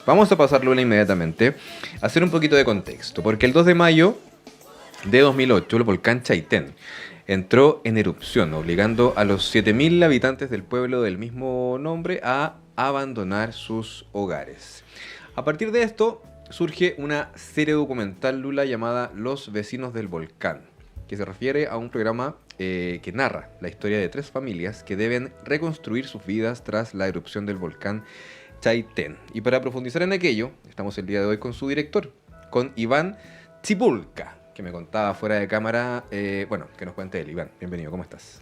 vamos a pasarlo inmediatamente, a hacer un poquito de contexto, porque el 2 de mayo de 2008 el volcán Chaitén entró en erupción, obligando a los 7.000 habitantes del pueblo del mismo nombre a abandonar sus hogares. A partir de esto surge una serie documental, Lula, llamada Los Vecinos del Volcán, que se refiere a un programa que narra la historia de 3 familias que deben reconstruir sus vidas tras la erupción del volcán Chaitén. Y para profundizar en aquello, estamos el día de hoy con su director, con Iván Cibulka, que me contaba fuera de cámara, que nos cuente él. Iván, bienvenido, ¿cómo estás?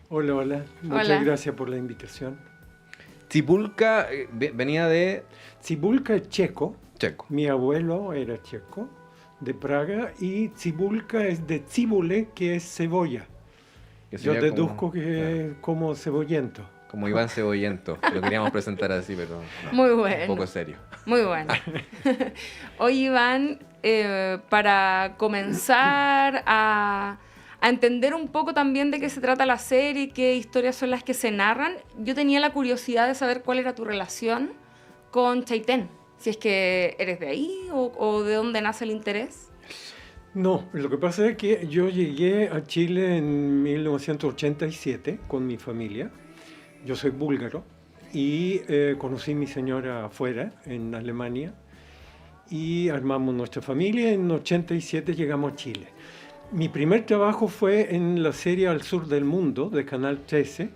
Hola. Muchas gracias por la invitación. Cibulka venía de... Cibulka es checo. Checo. Mi abuelo era checo, de Praga, y Cibulka es de cibule, que es cebolla. Yo deduzco que es como cebollento. Como Iván Cebollento. Lo queríamos presentar así, pero no, muy bueno. Un poco serio. Muy bueno. Hoy, Iván, para comenzar a entender un poco también de qué se trata la serie, qué historias son las que se narran, yo tenía la curiosidad de saber cuál era tu relación con Chaitén. Si es que eres de ahí o de dónde nace el interés. No, lo que pasa es que yo llegué a Chile en 1987 con mi familia. Yo soy búlgaro y conocí a mi señora afuera, en Alemania, y armamos nuestra familia. En 87 llegamos a Chile. Mi primer trabajo fue en la serie Al Sur del Mundo, de Canal 13,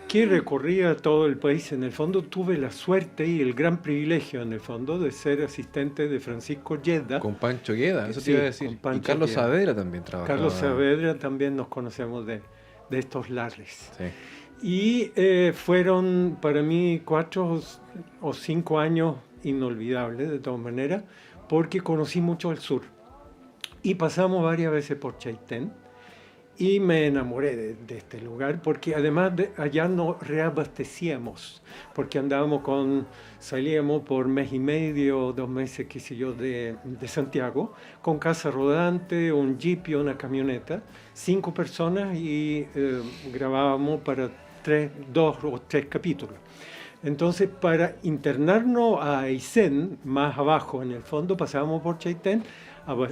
que recorría todo el país. En el fondo tuve la suerte y el gran privilegio, en el fondo, de ser asistente de Francisco Lleda. Con Pancho Lleda, eso te iba a decir. Y Carlos Lleda. Saavedra también trabajaba. Carlos Saavedra también nos conocemos de estos lares. Sí. Y fueron para mí 4 o 5 años inolvidables, de todas maneras, porque conocí mucho el sur. Y pasamos varias veces por Chaitén y me enamoré de este lugar, porque además allá nos reabastecíamos, porque salíamos por mes y medio, 2 meses, qué sé yo, de Santiago, con casa rodante, un jeep y una camioneta, 5 personas, y grabábamos para 2 o 3 capítulos. Entonces, para internarnos a Aysén, más abajo en el fondo, pasábamos por Chaitén,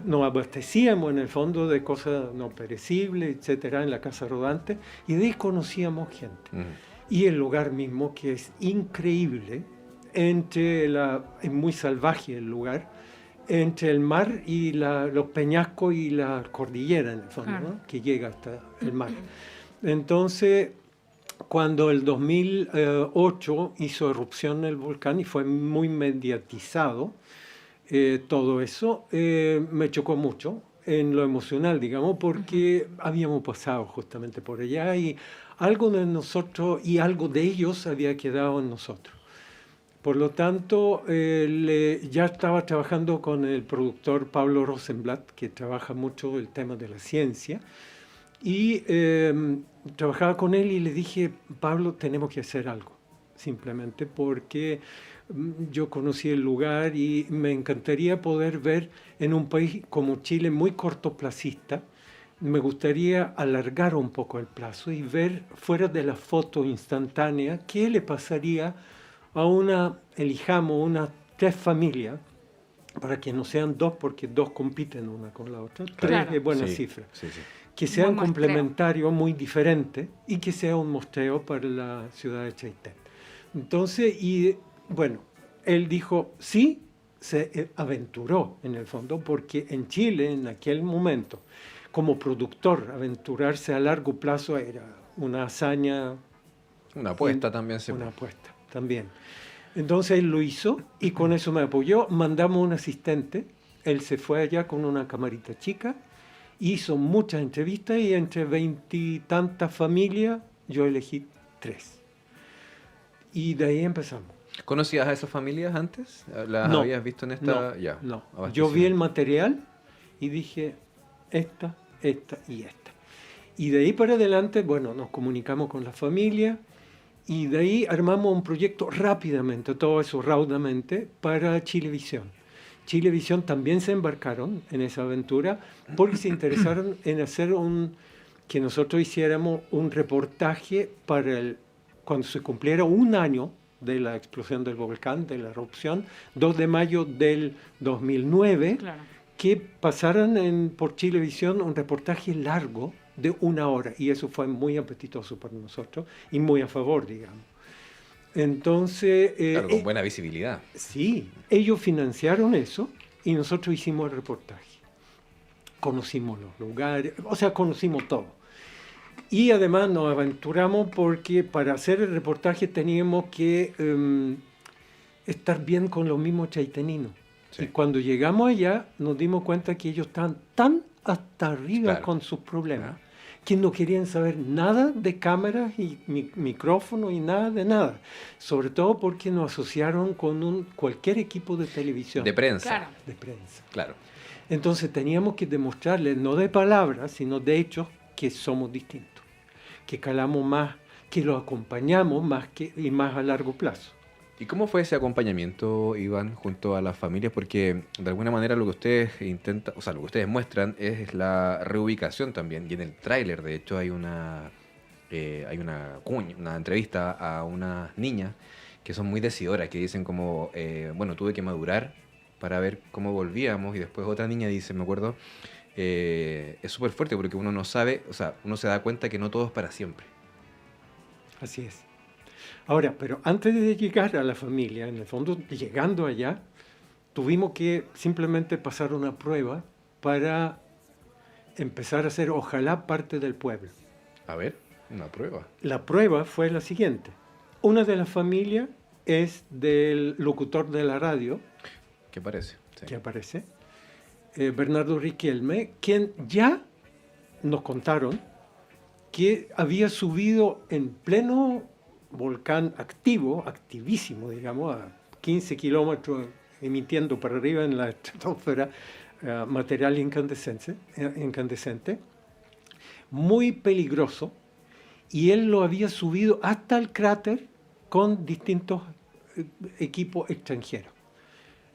nos abastecíamos en el fondo de cosas no perecibles, etcétera, en la casa rodante, y de ahí conocíamos gente. Y el lugar mismo, que es increíble, es muy salvaje el lugar, entre el mar y los peñascos y la cordillera, en el fondo, ¿no? Que llega hasta el mar. Entonces, cuando el 2008 hizo erupción el volcán y fue muy mediatizado, todo eso me chocó mucho en lo emocional, digamos, porque habíamos pasado justamente por allá y algo de nosotros y algo de ellos había quedado en nosotros. Por lo tanto, ya estaba trabajando con el productor Pablo Rosenblatt, que trabaja mucho el tema de la ciencia, y trabajaba con él y le dije: Pablo, tenemos que hacer algo, simplemente porque yo conocí el lugar y me encantaría poder ver en un país como Chile muy cortoplacista. Me gustaría alargar un poco el plazo y ver fuera de la foto instantánea qué le pasaría a elijamos unas 3 familias, para que no sean 2, porque 2 compiten una con la otra. 3 es buena cifra. Sí. Que sean complementarios, muy diferentes, y que sea un muestreo para la ciudad de Chaitén. Entonces, bueno, él dijo sí, se aventuró en el fondo, porque en Chile, en aquel momento, como productor, aventurarse a largo plazo era una hazaña. Una apuesta también. Una apuesta también. Entonces él lo hizo y con eso me apoyó. Mandamos un asistente, él se fue allá con una camarita chica, hizo muchas entrevistas y entre 20 y tantas familias yo elegí 3. Y de ahí empezamos. ¿Conocías a esas familias antes? ¿Las habías visto en esta? No. Yo vi el material y dije esta y esta. Y de ahí para adelante, bueno, nos comunicamos con la familia y de ahí armamos un proyecto rápidamente, todo eso raudamente, para Chilevisión. Chilevisión también se embarcaron en esa aventura porque se interesaron en hacer que nosotros hiciéramos un reportaje para cuando se cumpliera 1 año de la explosión del volcán, de la erupción, 2 de mayo del 2009, Claro. que pasaran por Chilevisión un reportaje largo de 1 hora, y eso fue muy apetitoso para nosotros y muy a favor, digamos. Entonces, Claro, con buena visibilidad. sí, ellos financiaron eso y nosotros hicimos el reportaje. Conocimos los lugares, o sea, conocimos todo. Y además nos aventuramos porque para hacer el reportaje teníamos que estar bien con los mismos chaiteninos. Sí. Y cuando llegamos allá nos dimos cuenta que ellos estaban tan hasta arriba Claro. con sus problemas, Claro. que no querían saber nada de cámaras y micrófonos y nada de nada. Sobre todo porque nos asociaron con cualquier equipo de televisión, De prensa. Claro. de prensa. Claro. Entonces teníamos que demostrarles, no de palabras, sino de hechos, que somos distintos, que calamos más, que los acompañamos más y más a largo plazo. ¿Y cómo fue ese acompañamiento, Iván, junto a las familias? Porque de alguna manera lo que ustedes intentan, o sea, lo que ustedes muestran es la reubicación también. Y en el tráiler, de hecho, hay una entrevista a unas niñas que son muy decidoras, que dicen como, bueno, tuve que madurar para ver cómo volvíamos. Y después otra niña dice, me acuerdo, es súper fuerte porque uno no sabe, o sea, uno se da cuenta que no todo es para siempre. Así es. Ahora, pero antes de llegar a la familia, en el fondo, llegando allá, tuvimos que simplemente pasar una prueba para empezar a ser, ojalá, parte del pueblo. A ver, una prueba. La prueba fue la siguiente. Una de las familias es del locutor de la radio, ¿Qué parece? Sí. que aparece, Bernardo Riquelme, quien ya nos contaron que había subido en pleno volcán activo, activísimo, digamos, a 15 kilómetros emitiendo para arriba en la estratosfera material incandescente, muy peligroso, y él lo había subido hasta el cráter con distintos equipos extranjeros.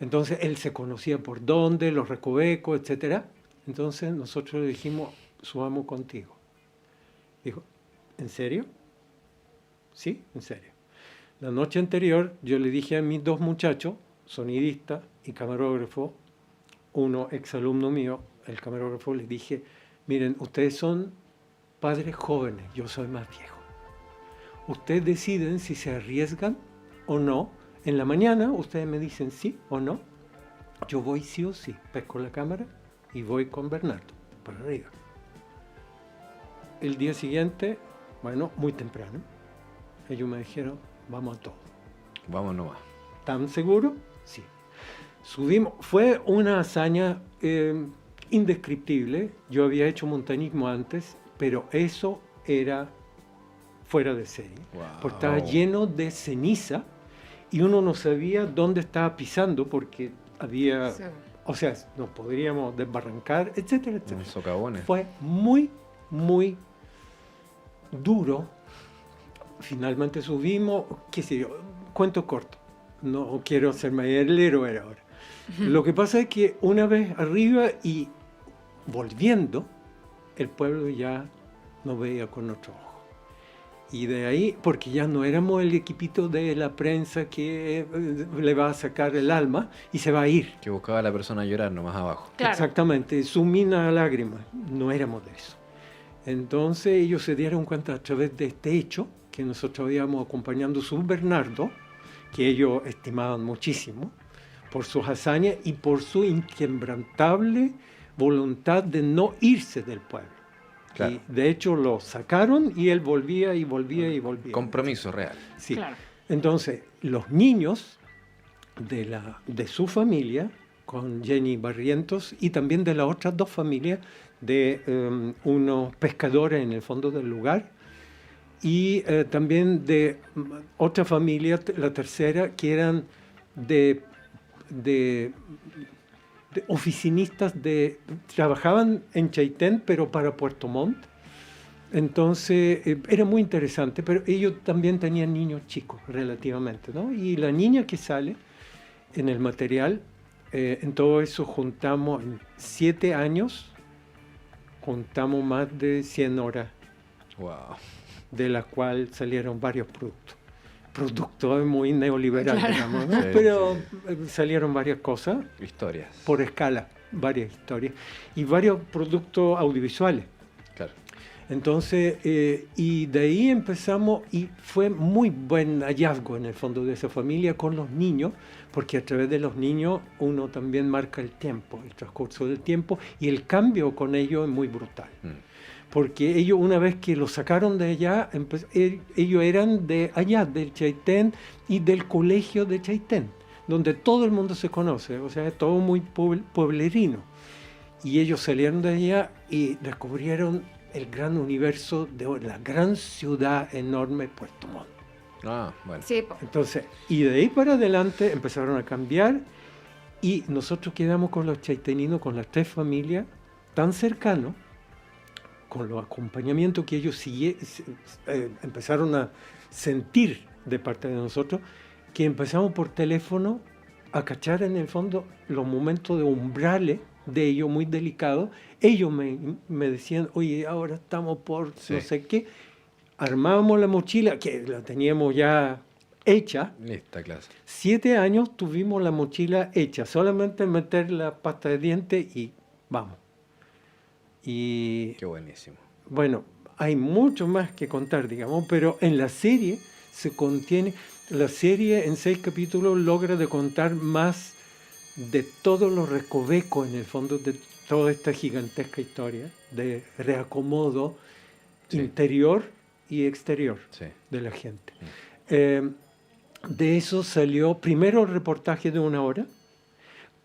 Entonces él se conocía por dónde, los recovecos, etc. Entonces nosotros le dijimos, subamos contigo. Dijo, ¿en serio? Sí, en serio. La noche anterior yo le dije a mis 2 muchachos, sonidista y camarógrafo, uno exalumno mío, el camarógrafo, les dije, miren, ustedes son padres jóvenes, yo soy más viejo. Ustedes deciden si se arriesgan o no. En la mañana ustedes me dicen sí o no. Yo voy sí o sí, pesco la cámara y voy con Bernardo para arriba. El día siguiente, bueno, muy temprano, ellos me dijeron, vamos a todo. Vamos nomás. ¿Tan seguro? Sí. Subimos. Fue una hazaña indescriptible. Yo había hecho montañismo antes, pero eso era fuera de serie. Wow. Porque estaba lleno de ceniza y uno no sabía dónde estaba pisando porque había, Sí. o sea, nos podríamos desbarrancar, etcétera, etcétera. Unos socavones. Fue muy, muy duro. Finalmente subimos, qué sé yo, cuento corto. No quiero hacerme el héroe ahora. Lo que pasa es que una vez arriba y volviendo, el pueblo ya nos veía con otro ojo. Y de ahí, porque ya no éramos el equipito de la prensa que le va a sacar el alma y se va a ir. Que buscaba a la persona llorar nomás abajo. Claro. Exactamente, su mina a lágrimas. No éramos de eso. Entonces ellos se dieron cuenta a través de este hecho que nosotros habíamos acompañando a su Bernardo, que ellos estimaban muchísimo, por sus hazañas y por su inquebrantable voluntad de no irse del pueblo. Claro. Y de hecho lo sacaron y él volvía y volvía y volvía. Compromiso real. Sí. Claro. Entonces, los niños de su familia, con Jenny Barrientos, y también de las otras 2 familias, de unos pescadores en el fondo del lugar, y también de otra familia, la tercera, que eran de oficinistas, trabajaban en Chaitén, pero para Puerto Montt. Entonces, era muy interesante, pero ellos también tenían niños chicos, relativamente, ¿no? Y la niña que sale en el material, en todo eso juntamos, en 7 años, juntamos más de 100 horas, Wow. de las cuales salieron varios productos. producto muy neoliberal, Claro. digamos, ¿no? Sí, Pero sí. salieron varias cosas Historias. por escala, varias historias y varios productos audiovisuales. Claro. Entonces, y de ahí empezamos y fue muy buen hallazgo en el fondo de esa familia con los niños, porque a través de los niños uno también marca el tiempo, el transcurso del tiempo, y el cambio con ellos es muy brutal. Porque ellos, una vez que los sacaron de allá, ellos eran de allá, del Chaitén y del colegio de Chaitén, donde todo el mundo se conoce, o sea, es todo muy pueblerino. Y ellos salieron de allá y descubrieron el gran universo de la gran ciudad enorme Puerto Montt. Ah, bueno. Sí, po. Entonces, y de ahí para adelante empezaron a cambiar y nosotros quedamos con los chaiteninos, con las 3 familias, tan cercanos, con los acompañamientos que ellos empezaron a sentir de parte de nosotros, que empezamos por teléfono a cachar en el fondo los momentos de umbrales de ellos muy delicados. Ellos me decían, oye, ahora estamos por Sí. no sé qué. Armábamos la mochila, que la teníamos ya hecha. Lista clase. 7 años tuvimos la mochila hecha, solamente meter la pasta de dientes y vamos. Y Qué buenísimo. bueno, hay mucho más que contar, digamos, pero en la serie se contiene, la serie en 6 capítulos logra de contar más de todos los recovecos en el fondo de toda esta gigantesca historia de reacomodo Sí. interior y exterior Sí. de la gente. De eso salió primero el reportaje de 1 hora.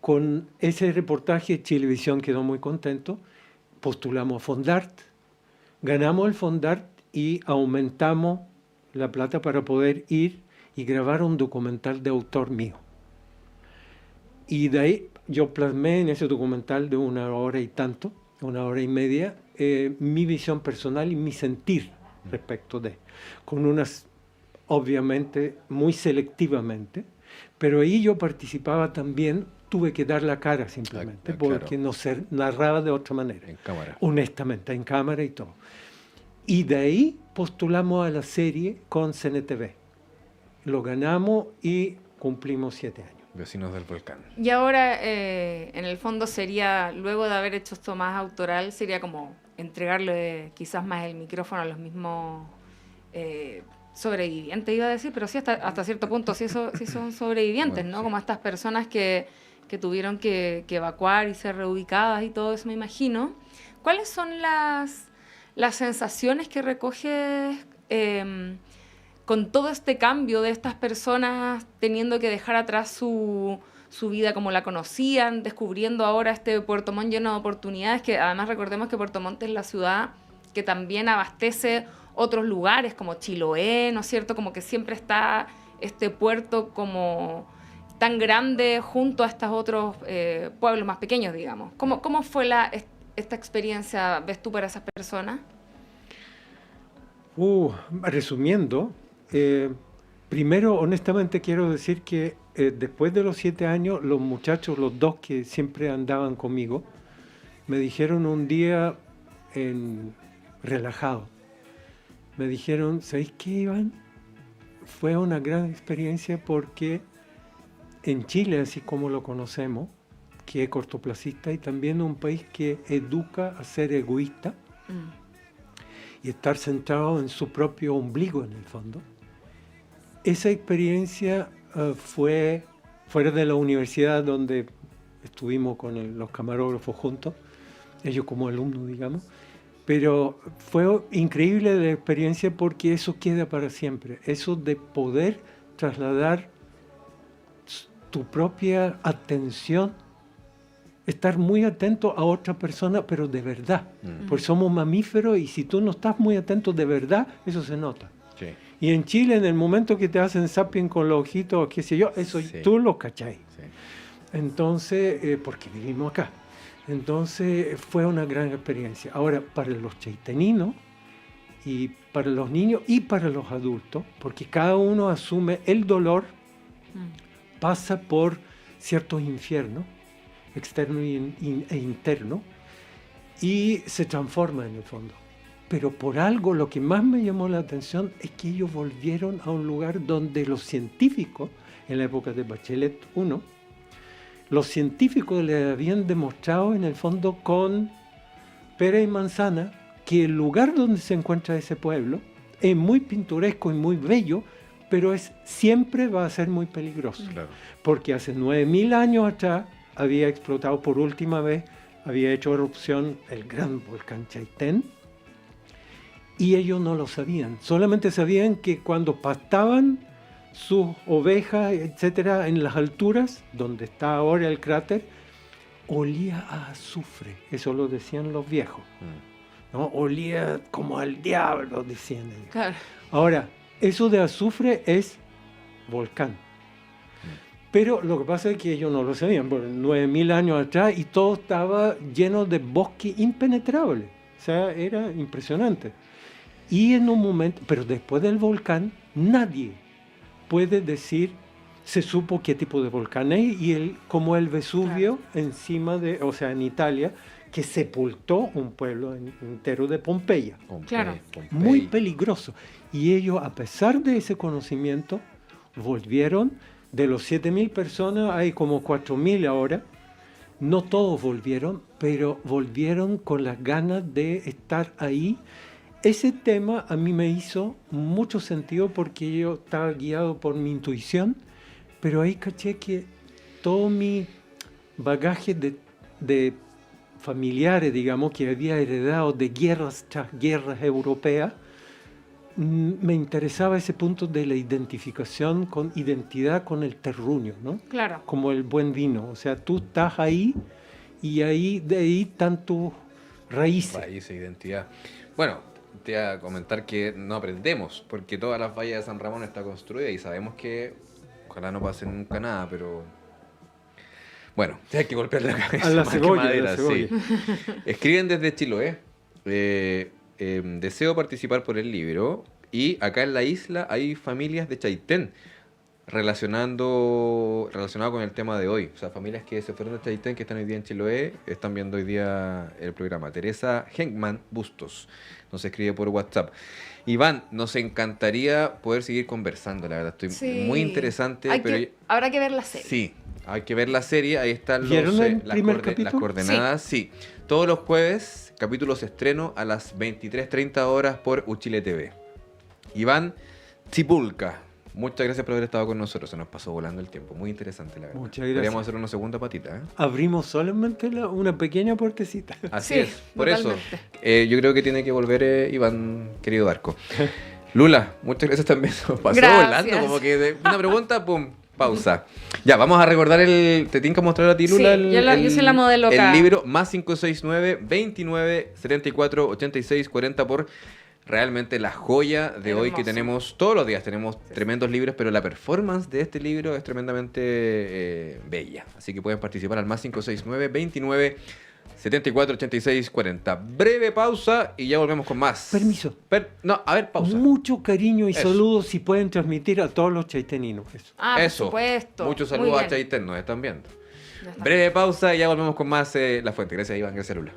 Con ese reportaje Chilevisión quedó muy contento. Postulamos a Fondart, ganamos el Fondart y aumentamos la plata para poder ir y grabar un documental de autor mío. Y de ahí yo plasmé en ese documental de 1 hora y tanto, 1 hora y media, mi visión personal y mi sentir respecto de, con unas, obviamente, muy selectivamente, pero ahí yo participaba también, tuve que dar la cara simplemente, claro. porque no se narraba de otra manera, En cámara. honestamente, en cámara y todo. Y de ahí postulamos a la serie con CNTV. Lo ganamos y cumplimos 7 años. Vecinos del volcán. Y ahora, en el fondo sería, luego de haber hecho esto más autoral, sería como entregarle quizás más el micrófono a los mismos sobrevivientes, iba a decir, pero sí hasta cierto punto sí son sobrevivientes, Bueno, ¿no? sí. Como estas personas que tuvieron que evacuar y ser reubicadas y todo eso, me imagino. ¿Cuáles son las sensaciones que recoges con todo este cambio de estas personas teniendo que dejar atrás su vida como la conocían, descubriendo ahora este Puerto Montt lleno de oportunidades, que además recordemos que Puerto Montt es la ciudad que también abastece otros lugares como Chiloé, ¿no es cierto? Como que siempre está este puerto como tan grande junto a estos otros pueblos más pequeños, digamos. ¿Cómo fue esta experiencia, ves tú, para esas personas? Resumiendo, primero, honestamente quiero decir que después de los 7 años, los muchachos, los 2 que siempre andaban conmigo, me dijeron un día, relajado, me dijeron, ¿sabéis qué, Iván? Fue una gran experiencia porque en Chile, así como lo conocemos, que es cortoplacista y también un país que educa a ser egoísta, y estar centrado en su propio ombligo en el fondo. Esa experiencia fue fuera de la universidad donde estuvimos con los camarógrafos juntos, ellos como alumnos, digamos, pero fue increíble la experiencia porque eso queda para siempre, eso de poder trasladar tu propia atención, estar muy atento a otra persona, pero de verdad. Porque somos mamíferos y si tú no estás muy atento de verdad, eso se nota. Sí. Y en Chile, en el momento que te hacen zapping con los ojitos, qué sé yo, eso Sí. tú lo cachai. Sí. Entonces, porque vivimos acá. Entonces, fue una gran experiencia. Ahora, para los chaiteninos, y para los niños y para los adultos, porque cada uno asume el dolor, pasa por ciertos infiernos, externo e interno, y se transforma en el fondo. pero por algo lo que más me llamó la atención es que ellos volvieron a un lugar donde los científicos, en la época de Bachelet I, los científicos le habían demostrado en el fondo con pera y manzana que el lugar donde se encuentra ese pueblo es muy pintoresco y muy bello, pero siempre va a ser muy peligroso. Claro. Porque hace 9.000 años atrás había explotado por última vez, había hecho erupción el gran volcán Chaitén, y ellos no lo sabían. Solamente sabían que cuando pastaban sus ovejas, etcétera, en las alturas, donde está ahora el cráter, olía a azufre. Eso lo decían los viejos. ¿No? Olía como al diablo, decían ellos. Claro. Ahora, eso de azufre es volcán. Pero lo que pasa es que ellos no lo sabían, por 9.000 años atrás, y todo estaba lleno de bosque impenetrable. O sea, era impresionante. Y en un momento, pero después del volcán, nadie puede decir, se supo qué tipo de volcán es, y como el Vesubio, encima de, o sea, en Italia, que sepultó un pueblo entero de Pompeya. Claro. Muy peligroso. Y ellos, a pesar de ese conocimiento, volvieron. De los 7.000 personas, hay como 4.000 ahora. No todos volvieron, pero volvieron con las ganas de estar ahí. Ese tema a mí me hizo mucho sentido porque yo estaba guiado por mi intuición, pero ahí caché que todo mi bagaje de familiares, digamos, que había heredado de guerras tras guerras europeas, me interesaba ese punto de la identificación con identidad con el terruño, ¿no? Claro. Como el buen vino. O sea, tú estás ahí y de ahí están tus raíces. Raíces, identidad. Bueno, te voy a comentar que no aprendemos, porque todas las vallas de San Ramón está construida y sabemos que ojalá no pase nunca nada, pero bueno, hay que golpear la cabeza. A la más que cebolla, madera, a la cebolla. sí. Escriben desde Chiloé. Deseo participar por el libro y acá en la isla hay familias de Chaitén relacionado con el tema de hoy. O sea, familias que se fueron de Chaitén, que están hoy día en Chiloé, están viendo hoy día el programa. Teresa Henkman Bustos nos escribe por WhatsApp. Iván, nos encantaría poder seguir conversando, la verdad. Muy interesante. Habrá que ver la serie. Sí, hay que ver la serie. Ahí están ¿Vieron el primer las capítulo? coordenadas. Sí. Todos los jueves, capítulos estreno a las 23:30 horas por Uchile TV. Iván Chipulca, muchas gracias por haber estado con nosotros. Se nos pasó volando el tiempo. Muy interesante, la verdad. Muchas gracias. Podríamos hacer una segunda patita, ¿eh? Abrimos solamente una pequeña puertecita. Así Sí, es. Por totalmente. eso, yo creo que tiene que volver Iván, querido Arco. Lula, muchas gracias también. Se nos pasó Gracias. volando, como que de una pregunta, pum, pausa. Ya, vamos a recordar ¿te tienes que mostrar a ti, Lula? Sí, yo soy la modelo el acá. libro más 569 29 74 86 40 por realmente la joya de hoy que Hermoso. tenemos. Todos los días tenemos tremendos libros, pero la performance de este libro es tremendamente bella. Así que pueden participar al más 569 29 74 86 40. Breve pausa y ya volvemos con más. Permiso. No, a ver, pausa. Mucho cariño y Eso. saludos si pueden transmitir a todos los chaiteninos. Eso. Ah, Eso. por supuesto. Muchos Muy saludos a bien. Chaitén, nos están viendo. Ya está. Breve pausa y ya volvemos con más La Fuente. Gracias, Iván. Gracias, Lula.